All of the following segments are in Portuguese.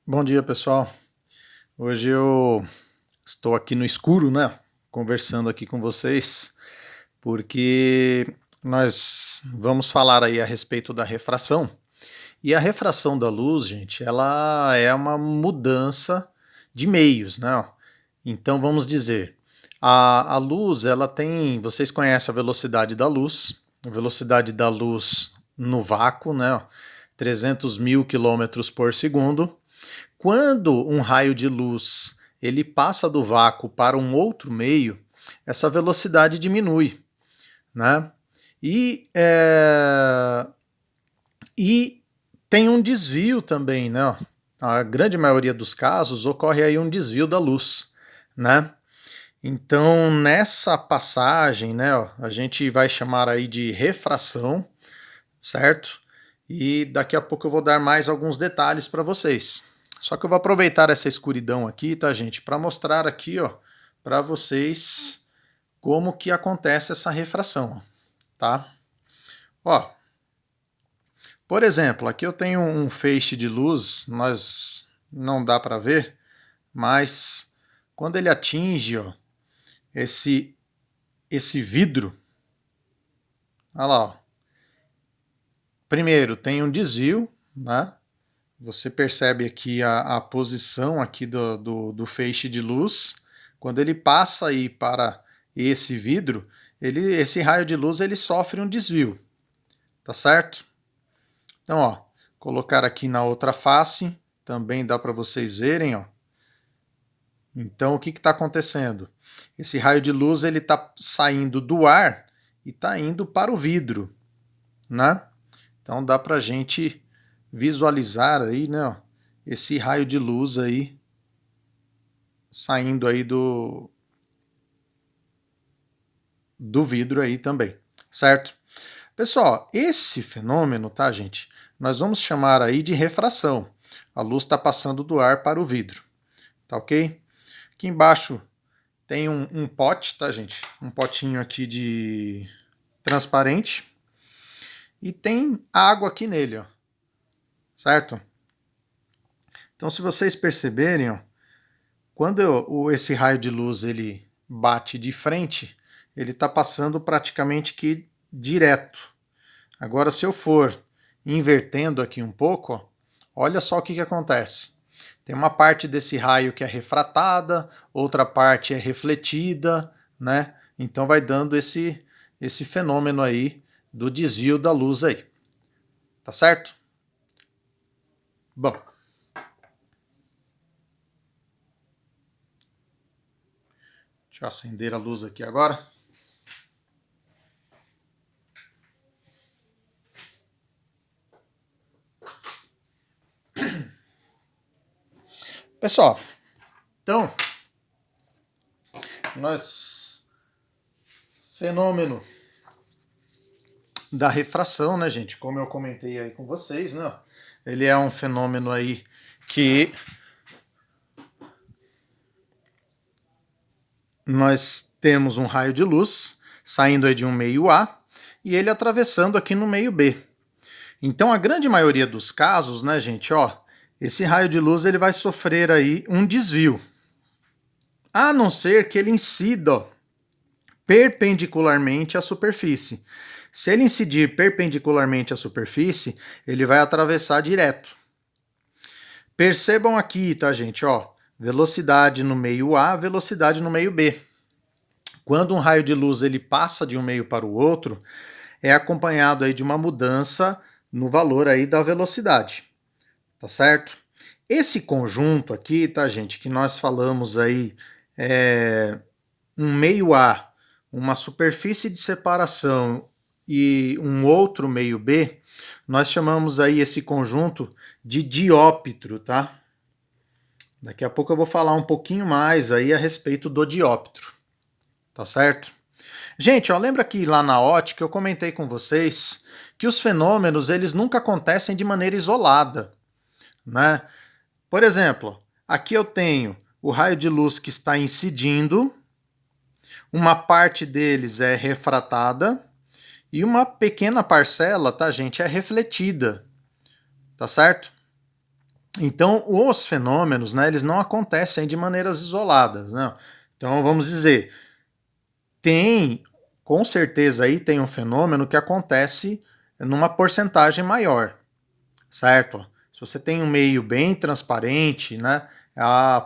Bom dia, pessoal. Hoje eu estou aqui no escuro, né? Conversando aqui com vocês, porque nós vamos falar aí a respeito da refração. E a refração da luz, gente, ela é uma mudança de meios, né? Então vamos dizer, a luz, ela tem, vocês conhecem a velocidade da luz no vácuo, né? 300 mil quilômetros por segundo. Quando um raio de luz ele passa do vácuo para um outro meio, essa velocidade diminui, né? E, é, e tem um desvio também, né? A grande maioria dos casos ocorre aí um desvio da luz, né? Então nessa passagem, né, ó, a gente vai chamar aí de refração, certo? E daqui a pouco eu vou dar mais alguns detalhes para vocês. Só que eu vou aproveitar essa escuridão aqui, tá, gente, para mostrar aqui, ó, para vocês como que acontece essa refração, tá? Ó, por exemplo, aqui eu tenho um feixe de luz, nós não dá para ver, mas quando ele atinge, ó, esse vidro, olha lá, ó. Primeiro tem um desvio, né? Você percebe aqui a posição aqui do feixe de luz. Quando ele passa aí para esse vidro, esse raio de luz ele sofre um desvio, tá certo? Então, ó, colocar aqui na outra face, também dá para vocês verem, ó. Então, o que está acontecendo? Esse raio de luz ele está saindo do ar e está indo para o vidro, né? Então, dá para a gente visualizar aí, né, ó, esse raio de luz aí saindo aí do vidro aí também, certo? Pessoal, esse fenômeno, tá, gente? Nós vamos chamar aí de refração. A luz está passando do ar para o vidro, tá ok? Aqui embaixo tem um pote, tá, gente? Um potinho aqui de transparente e tem água aqui nele, ó, certo? Então, se vocês perceberem, ó, quando esse raio de luz ele bate de frente, ele está passando praticamente que direto. Agora, se eu for invertendo aqui um pouco, ó, olha só o que acontece. Tem uma parte desse raio que é refratada, outra parte é refletida, né? Então vai dando esse fenômeno aí do desvio da luz aí. Tá certo? Bom, deixa eu acender a luz aqui agora. Pessoal, então, nós fenômeno da refração, né, gente? Como eu comentei aí com vocês, né? Ele é um fenômeno aí que nós temos um raio de luz saindo aí de um meio A e ele atravessando aqui no meio B. Então, a grande maioria dos casos, né, gente, ó, esse raio de luz ele vai sofrer aí um desvio. A não ser que ele incida, ó, perpendicularmente à superfície. Se ele incidir perpendicularmente à superfície, ele vai atravessar direto. Percebam aqui, tá, gente, ó, velocidade no meio A, velocidade no meio B. Quando um raio de luz ele passa de um meio para o outro, é acompanhado aí de uma mudança no valor aí da velocidade, tá certo? Esse conjunto aqui, tá, gente, que nós falamos aí, um meio A, uma superfície de separação e um outro meio B, nós chamamos aí esse conjunto de dióptro, tá? Daqui a pouco eu vou falar um pouquinho mais aí a respeito do dióptro, tá certo? Gente, ó, lembra que lá na ótica eu comentei com vocês que os fenômenos eles nunca acontecem de maneira isolada, né? Por exemplo, aqui eu tenho o raio de luz que está incidindo, uma parte deles é refratada e uma pequena parcela, tá, gente, é refletida, tá certo? Então, os fenômenos, né, eles não acontecem de maneiras isoladas, né? Então, vamos dizer, com certeza aí tem um fenômeno que acontece numa porcentagem maior, certo? Se você tem um meio bem transparente, né,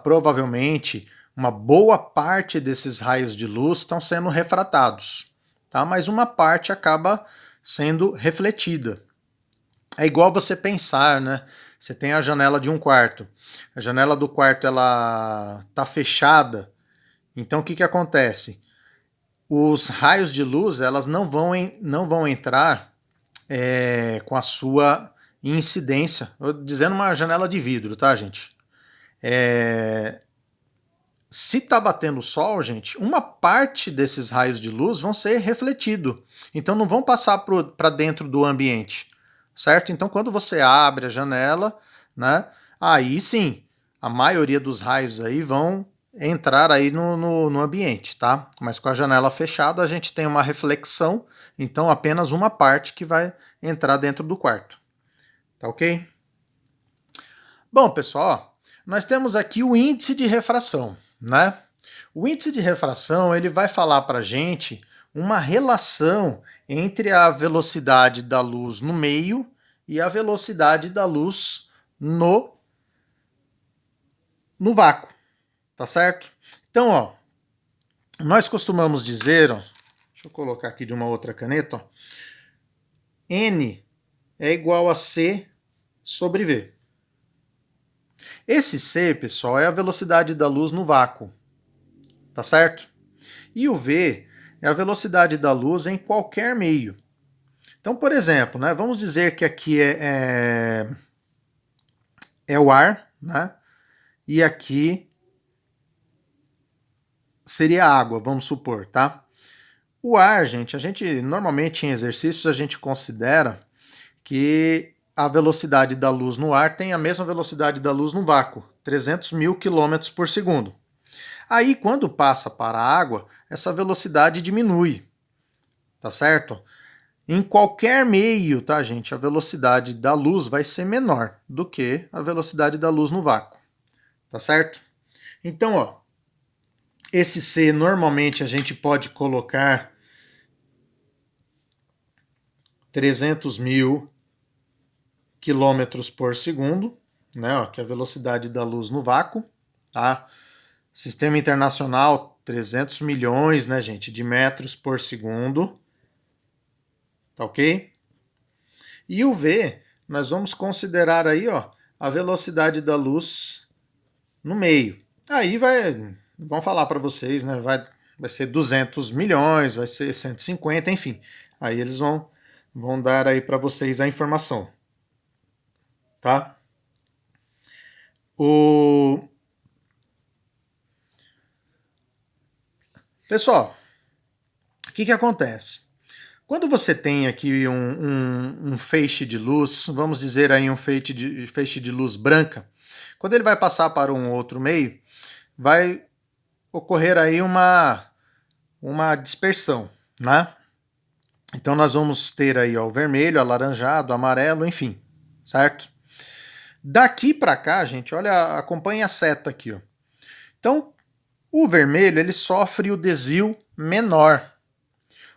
provavelmente uma boa parte desses raios de luz estão sendo refratados, tá? Mas uma parte acaba sendo refletida. É igual você pensar, né? Você tem a janela de um quarto. A janela do quarto ela tá fechada. Então o que acontece? Os raios de luz elas não vão entrar com a sua incidência. Dizendo uma janela de vidro, tá, gente? Se tá batendo sol, gente, uma parte desses raios de luz vão ser refletidos. Então não vão passar para dentro do ambiente, certo? Então quando você abre a janela, né, aí sim, a maioria dos raios aí vão entrar aí no ambiente, tá? Mas com a janela fechada a gente tem uma reflexão, então apenas uma parte que vai entrar dentro do quarto, tá ok? Bom, pessoal, nós temos aqui o índice de refração, né? O índice de refração ele vai falar para a gente uma relação entre a velocidade da luz no meio e a velocidade da luz no vácuo, tá certo? Então, ó, nós costumamos dizer, ó, deixa eu colocar aqui de uma outra caneta, ó, N é igual a C sobre V. Esse C, pessoal, é a velocidade da luz no vácuo, tá certo? E o V é a velocidade da luz em qualquer meio. Então, por exemplo, né, vamos dizer que aqui é o ar, né, e aqui seria a água, vamos supor, tá? O ar, gente, a gente normalmente em exercícios a gente considera que a velocidade da luz no ar tem a mesma velocidade da luz no vácuo, 300 mil quilômetros por segundo. Aí, quando passa para a água, essa velocidade diminui, tá certo? Em qualquer meio, tá, gente, a velocidade da luz vai ser menor do que a velocidade da luz no vácuo, tá certo? Então, ó, esse C normalmente a gente pode colocar 300 mil quilômetros por segundo, né, ó, que é a velocidade da luz no vácuo, tá? Sistema internacional, 300 milhões, né, gente, de metros por segundo, tá ok? E o V, nós vamos considerar aí, ó, a velocidade da luz no meio. Aí vão falar para vocês, né, vai ser 200 milhões, vai ser 150, enfim. Aí eles vão dar aí para vocês a informação, tá? Pessoal, o que acontece? Quando você tem aqui um feixe de luz, vamos dizer aí um feixe de luz branca, quando ele vai passar para um outro meio, vai ocorrer aí uma dispersão, né? Então nós vamos ter aí ó, o vermelho, alaranjado, amarelo, enfim, certo? Daqui para cá, gente, olha, acompanha a seta aqui, ó. Então, o vermelho ele sofre o desvio menor.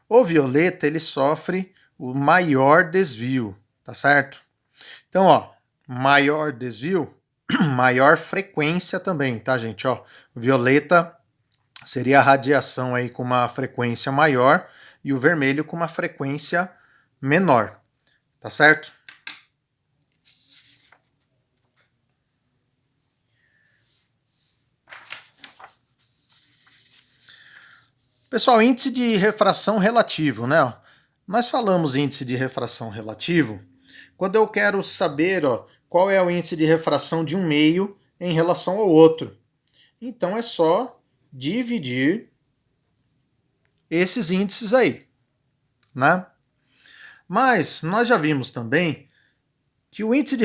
O violeta ele sofre o maior desvio, tá certo? Então, ó, maior desvio, maior frequência também, tá, gente? Ó, violeta seria a radiação aí com uma frequência maior e o vermelho com uma frequência menor, tá certo? Pessoal, índice de refração relativo, né? Nós falamos índice de refração relativo quando eu quero saber ó, qual é o índice de refração de um meio em relação ao outro. Então é só dividir esses índices aí, né? Mas nós já vimos também que o índice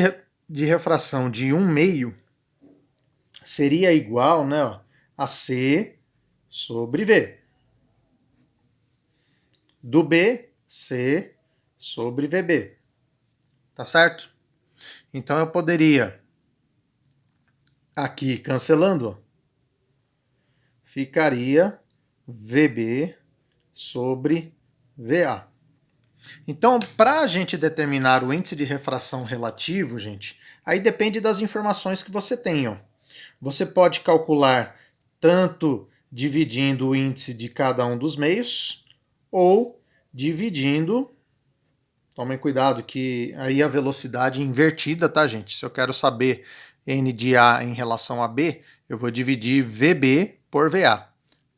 de refração de um meio seria igual, né, a C sobre V. Do B, C sobre VB. Tá certo? Então eu poderia Aqui, cancelando, ó, ficaria VB sobre VA. Então, para a gente determinar o índice de refração relativo, gente, aí depende das informações que você tem, ó. Você pode calcular tanto dividindo o índice de cada um dos meios, ou dividindo, tomem cuidado que aí a velocidade é invertida, tá, gente? Se eu quero saber N de A em relação a B, eu vou dividir VB por VA,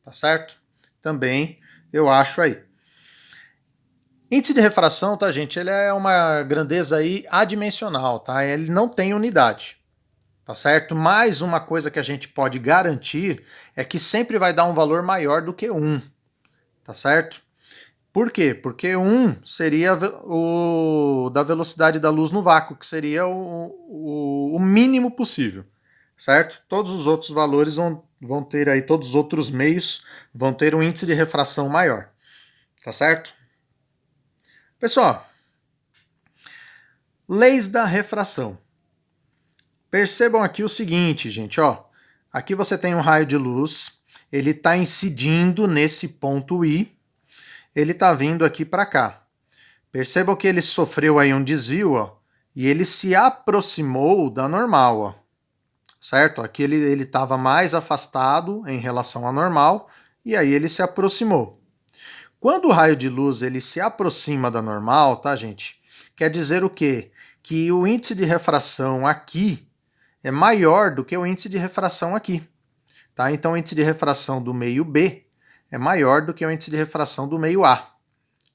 tá certo? Também eu acho aí. Índice de refração, tá, gente? Ele é uma grandeza aí adimensional, tá? Ele não tem unidade, tá certo? Mas uma coisa que a gente pode garantir é que sempre vai dar um valor maior do que 1, tá certo? Por quê? Porque 1 seria o da velocidade da luz no vácuo, que seria o mínimo possível, certo? Todos os outros valores vão ter aí, todos os outros meios vão ter um índice de refração maior, tá certo? Pessoal, leis da refração. Percebam aqui o seguinte, gente, ó. Aqui você tem um raio de luz, ele está incidindo nesse ponto I, ele está vindo aqui para cá. Percebam que ele sofreu aí um desvio, ó, e ele se aproximou da normal, ó. Certo? Aqui ele estava mais afastado em relação à normal, e aí ele se aproximou. Quando o raio de luz ele se aproxima da normal, tá, gente? Quer dizer o quê? Que o índice de refração aqui é maior do que o índice de refração aqui. Tá? Então o índice de refração do meio B é maior do que o índice de refração do meio A.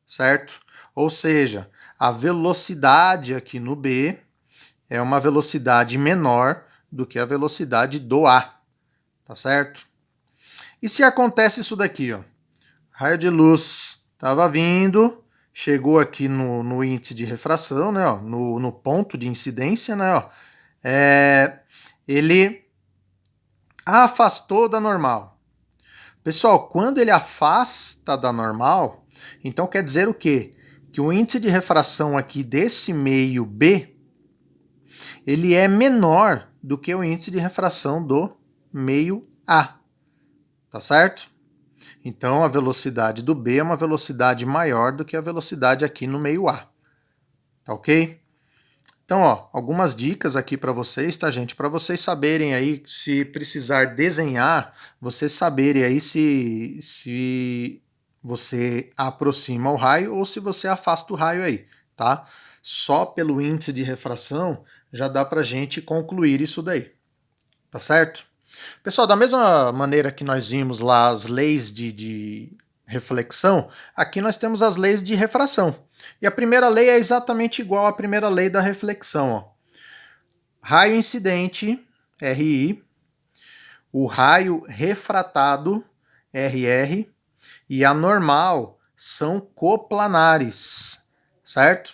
Certo? Ou seja, a velocidade aqui no B é uma velocidade menor do que a velocidade do A. Tá certo? E se acontece isso daqui, ó? Raio de luz estava vindo, chegou aqui no índice de refração, né, ó, no ponto de incidência, né, ó, ele afastou da normal. Pessoal, quando ele afasta da normal, então quer dizer o quê? Que o índice de refração aqui desse meio B, ele é menor do que o índice de refração do meio A. Tá certo? Então, a velocidade do B é uma velocidade maior do que a velocidade aqui no meio A. Tá ok? Então, ó, algumas dicas aqui para vocês, tá, gente? Para vocês saberem aí, se precisar desenhar, vocês saberem aí se você aproxima o raio ou se você afasta o raio aí, tá? Só pelo índice de refração já dá pra gente concluir isso daí, tá certo? Pessoal, da mesma maneira que nós vimos lá as leis de reflexão, aqui nós temos as leis de refração. E a primeira lei é exatamente igual à primeira lei da reflexão. Ó. Raio incidente, RI, o raio refratado, RR, e a normal são coplanares, certo?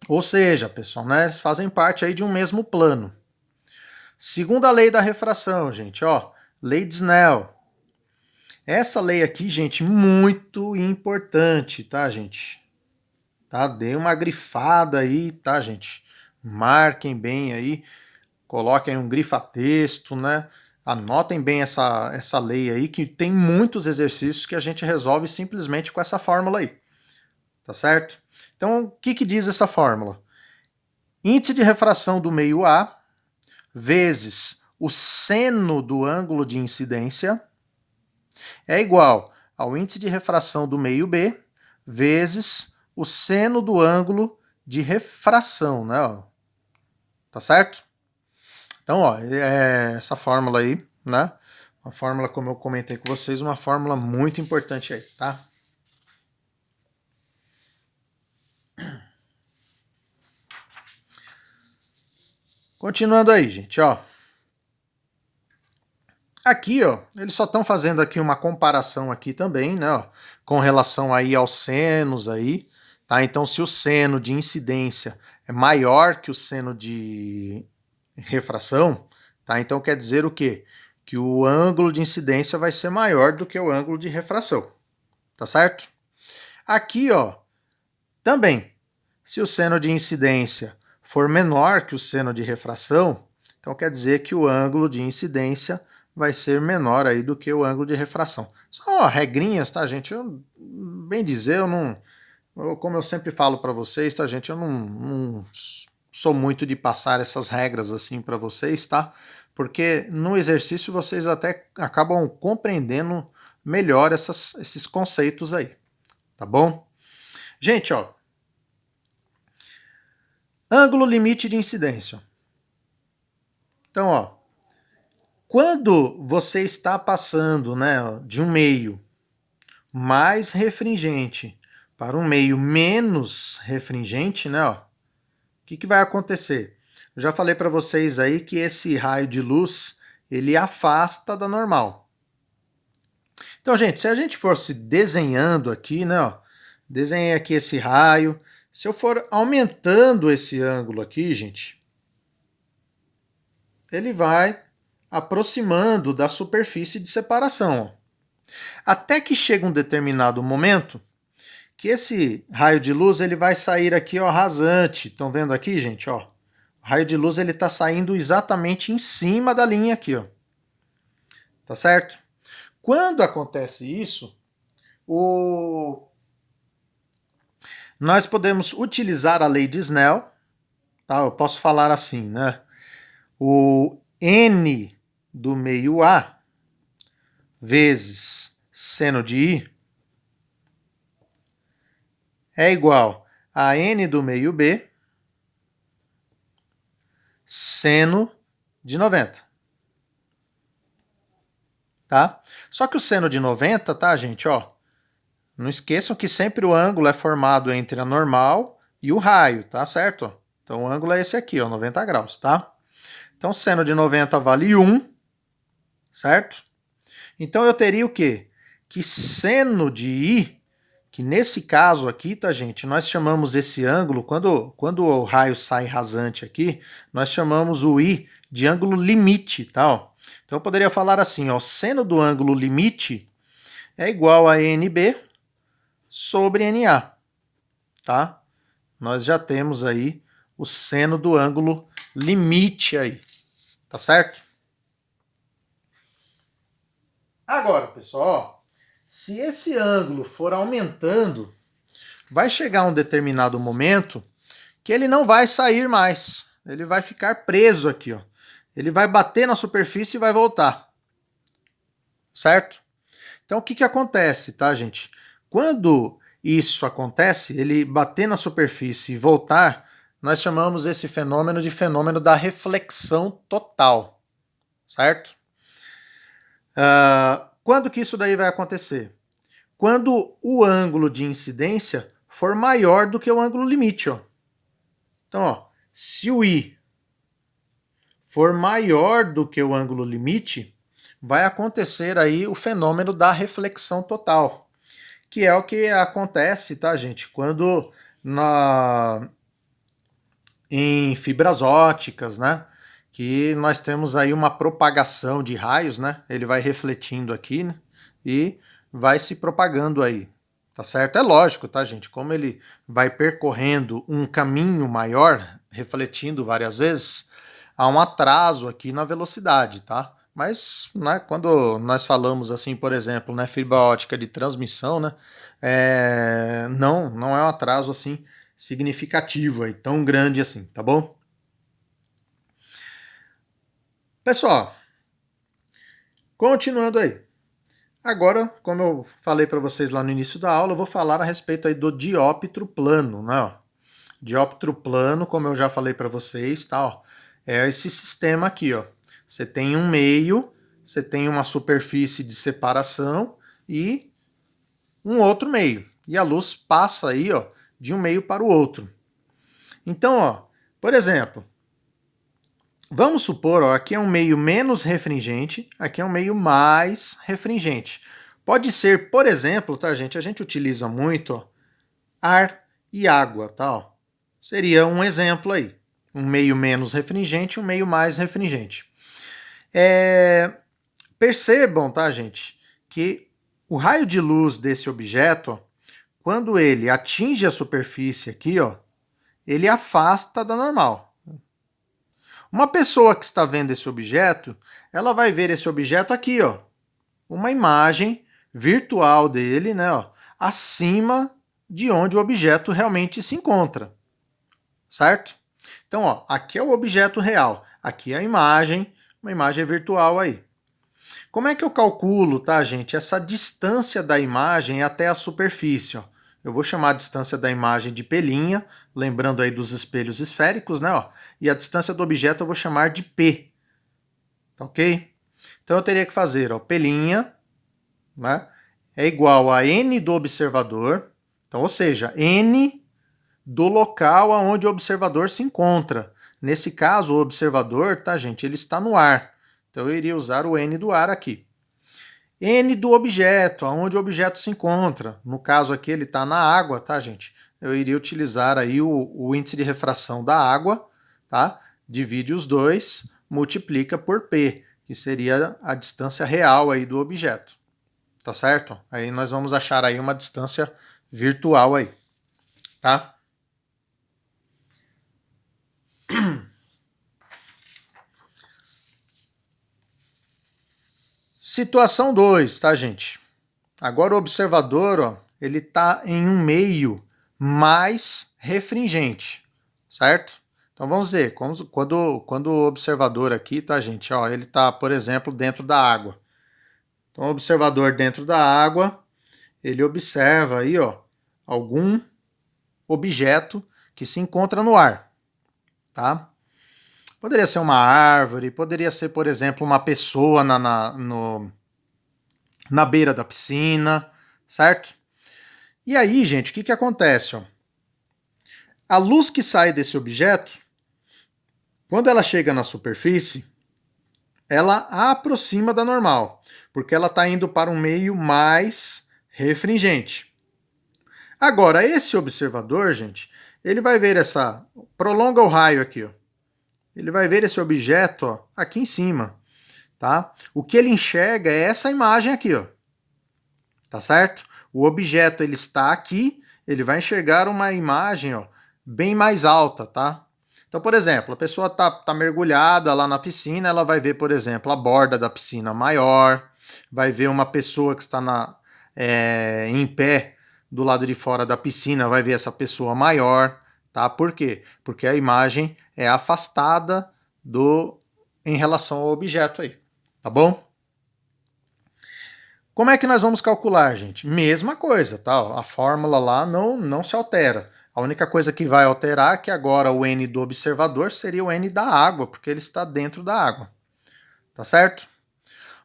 Ou seja, pessoal, né, eles fazem parte aí de um mesmo plano. Segunda lei da refração, gente, ó, lei de Snell. Essa lei aqui, gente, muito importante, tá, gente? Tá? Dê uma grifada aí, tá, gente? Marquem bem aí, coloquem um grifa-texto, né? Anotem bem essa lei aí, que tem muitos exercícios que a gente resolve simplesmente com essa fórmula aí, tá certo? Então, o que diz essa fórmula? Índice de refração do meio A vezes o seno do ângulo de incidência é igual ao índice de refração do meio B vezes o seno do ângulo de refração, né? Ó. Tá certo? Então, ó, essa fórmula aí, né? Uma fórmula, como eu comentei com vocês, uma fórmula muito importante aí, tá? Continuando aí, gente, ó. Aqui, ó, eles só estão fazendo aqui uma comparação aqui também, né, ó, com relação aí aos senos aí, tá? Então, se o seno de incidência é maior que o seno de refração, tá? Então quer dizer o quê? Que o ângulo de incidência vai ser maior do que o ângulo de refração, tá certo? Aqui, ó, também, se o seno de incidência for menor que o seno de refração, Então quer dizer que o ângulo de incidência vai ser menor aí do que o ângulo de refração. Só regrinhas, tá, gente? Bem dizer, como eu sempre falo para vocês, tá, gente? Eu não sou muito de passar essas regras assim para vocês, tá? Porque no exercício vocês até acabam compreendendo melhor esses conceitos aí, tá bom? Gente, ó, ângulo limite de incidência. Então, ó, quando você está passando, né, de um meio mais refringente para um meio menos refringente, né, ó, o que vai acontecer? Eu já falei para vocês aí que esse raio de luz, ele afasta da normal. Então, gente, se a gente fosse desenhando aqui, né, ó, desenhei aqui esse raio, se eu for aumentando esse ângulo aqui, gente, ele vai aproximando da superfície de separação. Até que chega um determinado momento que esse raio de luz ele vai sair aqui, ó, rasante. Estão vendo aqui, gente? Ó, o raio de luz ele está saindo exatamente em cima da linha aqui, ó. Tá certo? Quando acontece isso, nós podemos utilizar a lei de Snell, tá? Eu posso falar assim, né? O N do meio A vezes seno de I é igual a N do meio B seno de 90. Tá? Só que o seno de 90, tá, gente, ó, não esqueçam que sempre o ângulo é formado entre a normal e o raio, tá certo? Então o ângulo é esse aqui, ó, 90 graus, tá? Então seno de 90 vale 1, certo? Então eu teria o quê? Que seno de I, que nesse caso aqui, tá, gente, nós chamamos esse ângulo, quando o raio sai rasante aqui, nós chamamos o I de ângulo limite, tá? Ó. Então eu poderia falar assim, ó, seno do ângulo limite é igual a NB sobre NA, tá? Nós já temos aí o seno do ângulo limite aí, tá certo? Agora, pessoal, ó, se esse ângulo for aumentando, vai chegar um determinado momento que ele não vai sair mais, ele vai ficar preso aqui, ó. Ele vai bater na superfície e vai voltar, certo? Então o que acontece, tá, gente? Quando isso acontece, ele bater na superfície e voltar, nós chamamos esse fenômeno de fenômeno da reflexão total, certo? Quando que isso daí vai acontecer? Quando o ângulo de incidência for maior do que o ângulo limite, ó. Então, ó, se o I for maior do que o ângulo limite, vai acontecer aí o fenômeno da reflexão total, que é o que acontece, tá, gente, quando em fibras óticas, né, que nós temos aí uma propagação de raios, né, ele vai refletindo aqui, né, e vai se propagando aí, tá certo? É lógico, tá, gente, como ele vai percorrendo um caminho maior, refletindo várias vezes, há um atraso aqui na velocidade, tá? Mas, né, quando nós falamos assim, por exemplo, né, fibra ótica de transmissão, né, não é um atraso assim significativo aí, tão grande assim, tá bom? Pessoal, continuando aí. Agora, como eu falei para vocês lá no início da aula, eu vou falar a respeito aí do dióptro plano, né? Dióptro plano, como eu já falei para vocês, tá? Ó, é esse sistema aqui, ó. Você tem um meio, você tem uma superfície de separação e um outro meio. E a luz passa aí, ó, de um meio para o outro. Então, ó, por exemplo, vamos supor, ó, aqui é um meio menos refringente, aqui é um meio mais refringente. Pode ser, por exemplo, tá, gente? A gente utiliza muito, ó, ar e água, tá? Ó. Seria um exemplo aí. Um meio menos refringente, um meio mais refringente. Percebam, tá, gente, que o raio de luz desse objeto, ó, quando ele atinge a superfície aqui, ó, ele afasta da normal. Uma pessoa que está vendo esse objeto, ela vai ver esse objeto aqui, ó, uma imagem virtual dele, né, ó, acima de onde o objeto realmente se encontra, certo? Então, ó, aqui é o objeto real, aqui é a imagem, uma imagem virtual aí. Como é que eu calculo, tá, gente, essa distância da imagem até a superfície? Ó? Eu vou chamar a distância da imagem de pelinha, lembrando aí dos espelhos esféricos, né? Ó, e a distância do objeto eu vou chamar de P, tá ok? Então eu teria que fazer, ó, pelinha, né, é igual a N do observador, então, ou seja, N do local aonde o observador se encontra. Nesse caso, o observador, tá, gente, ele está no ar. Então eu iria usar o N do ar aqui. N do objeto, aonde o objeto se encontra. No caso aqui, ele está na água, tá, gente? Eu iria utilizar aí o índice de refração da água, tá? Divide os dois, multiplica por P, que seria a distância real aí do objeto, tá certo? Aí nós vamos achar aí uma distância virtual aí, tá? Situação 2, tá, gente? Agora o observador, ó, ele está em um meio mais refringente, certo? Então vamos ver, quando o observador aqui, tá, gente, ó, ele está, por exemplo, dentro da água. Então o observador dentro da água, ele observa aí, ó, algum objeto que se encontra no ar, tá? Poderia ser uma árvore, poderia ser, por exemplo, uma pessoa na beira da piscina, certo? E aí, gente, o que acontece? Ó? A luz que sai desse objeto, quando ela chega na superfície, ela a aproxima da normal, porque ela está indo para um meio mais refringente. Agora, esse observador, gente, ele vai ver essa... Prolonga o raio aqui, ó. Ele vai ver esse objeto, ó, aqui em cima, tá? O que ele enxerga é essa imagem aqui, ó. Tá certo? O objeto ele está aqui, ele vai enxergar uma imagem, ó, bem mais alta, tá? Então, por exemplo, a pessoa tá mergulhada lá na piscina, ela vai ver, por exemplo, a borda da piscina maior, vai ver uma pessoa que está em pé do lado de fora da piscina, vai ver essa pessoa maior, tá? Por quê? Porque a imagem é afastada em relação ao objeto aí, tá bom? Como é que nós vamos calcular, gente? Mesma coisa, tá? A fórmula lá não se altera. A única coisa que vai alterar é que agora o N do observador seria o N da água, porque ele está dentro da água. Tá certo?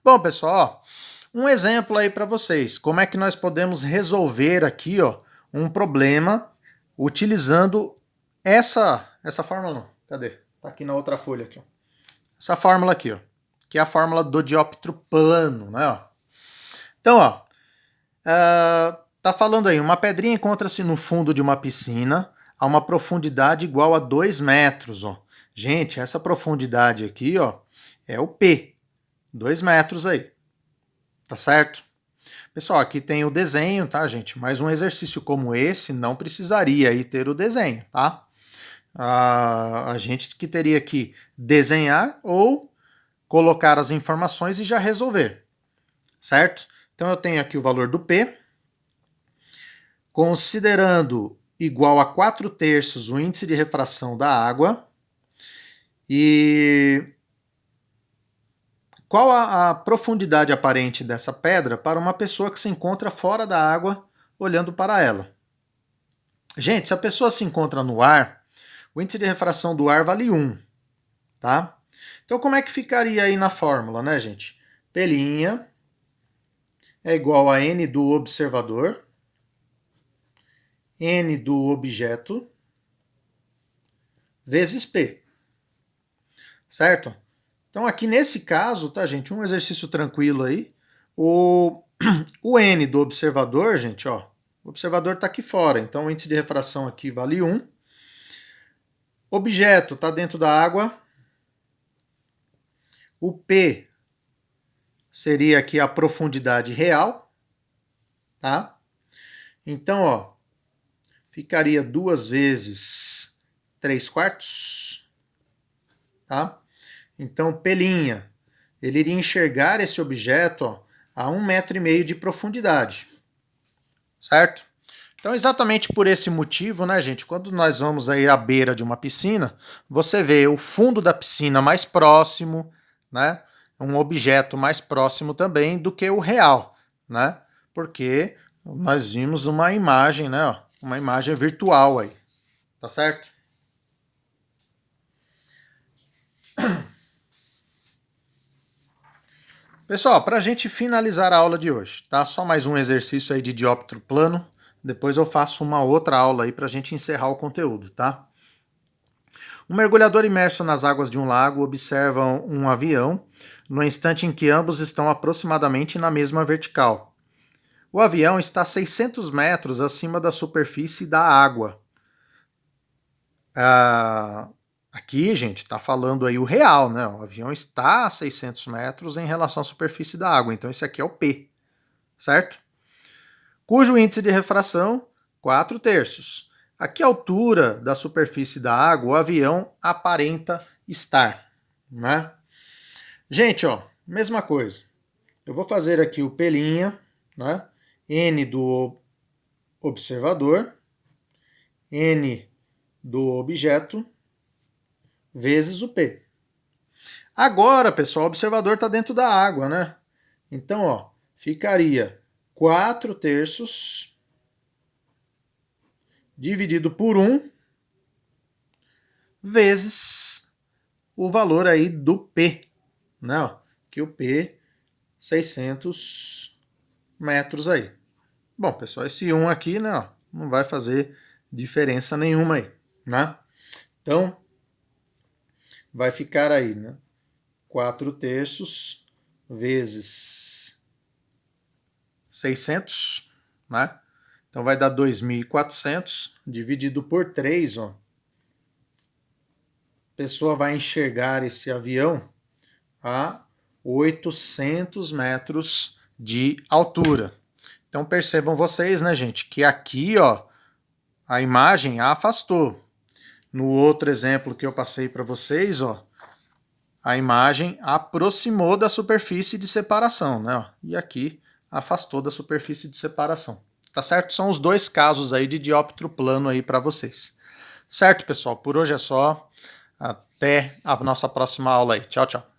Bom, pessoal, ó, um exemplo aí para vocês. Como é que nós podemos resolver aqui, ó, um problema utilizando essa fórmula não. Cadê? Tá aqui na outra folha aqui, ó. Essa fórmula aqui, ó, que é a fórmula do dióptro plano, né, ó? Então, ó, tá falando aí, uma pedrinha encontra-se no fundo de uma piscina a uma profundidade igual a 2 metros. Ó. Gente, essa profundidade aqui, ó, é o P, 2 metros aí, tá certo? Pessoal, aqui tem o desenho, tá, gente? Mas um exercício como esse não precisaria aí ter o desenho, tá? A gente que teria que desenhar ou colocar as informações e já resolver, certo? Então eu tenho aqui o valor do P, considerando igual a 4/3 o índice de refração da água. E qual a profundidade aparente dessa pedra para uma pessoa que se encontra fora da água olhando para ela? Gente, se a pessoa se encontra no ar, o índice de refração do ar vale 1, tá? Então como é que ficaria aí na fórmula, né, gente? Pelinha é igual a N do observador, N do objeto, vezes P. Certo? Então aqui nesse caso, tá, gente, um exercício tranquilo aí. O N do observador, gente, ó, o observador está aqui fora, então o índice de refração aqui vale 1. Objeto está dentro da água. O P seria aqui a profundidade real, tá? Então, ó, ficaria 2 vezes 3/4, tá? Então, Pelinha, ele iria enxergar esse objeto, ó, a 1,5 metro de profundidade, certo? Então, exatamente por esse motivo, né, gente, quando nós vamos aí à beira de uma piscina, você vê o fundo da piscina mais próximo, né, um objeto mais próximo também do que o real, né, porque nós vimos uma imagem, né, ó, uma imagem virtual aí, tá certo? Pessoal, para a gente finalizar a aula de hoje, tá? Só mais um exercício aí de dióptro plano. Depois eu faço uma outra aula aí para a gente encerrar o conteúdo, tá? Um mergulhador imerso nas águas de um lago observa um avião no instante em que ambos estão aproximadamente na mesma vertical. O avião está a 600 metros acima da superfície da água. Aqui, gente, está falando aí o real, né? O avião está a 600 metros em relação à superfície da água. Então, esse aqui é o P, certo? Cujo índice de refração, 4/3. A que altura da superfície da água o avião aparenta estar, né? Gente, ó, mesma coisa. Eu vou fazer aqui o P', né? N do observador, N do objeto, vezes o P. Agora, pessoal, o observador está dentro da água, né? Então, ó, ficaria 4/3 dividido por 1 vezes o valor aí do P, né? Ó, que o P, 600 metros aí. Bom, pessoal, esse 1 aqui, né, ó, não vai fazer diferença nenhuma aí, né? Então, vai ficar aí, né? 4/3 vezes 600, né? Então vai dar 2.400 dividido por 3, ó. A pessoa vai enxergar esse avião a 800 metros de altura. Então percebam vocês, né, gente, que aqui, ó, a imagem afastou. No outro exemplo que eu passei para vocês, ó, a imagem aproximou da superfície de separação, né? E aqui afastou da superfície de separação. Tá certo? São os dois casos aí de dióptro plano aí para vocês. Certo, pessoal? Por hoje é só. Até a nossa próxima aula aí. Tchau, tchau.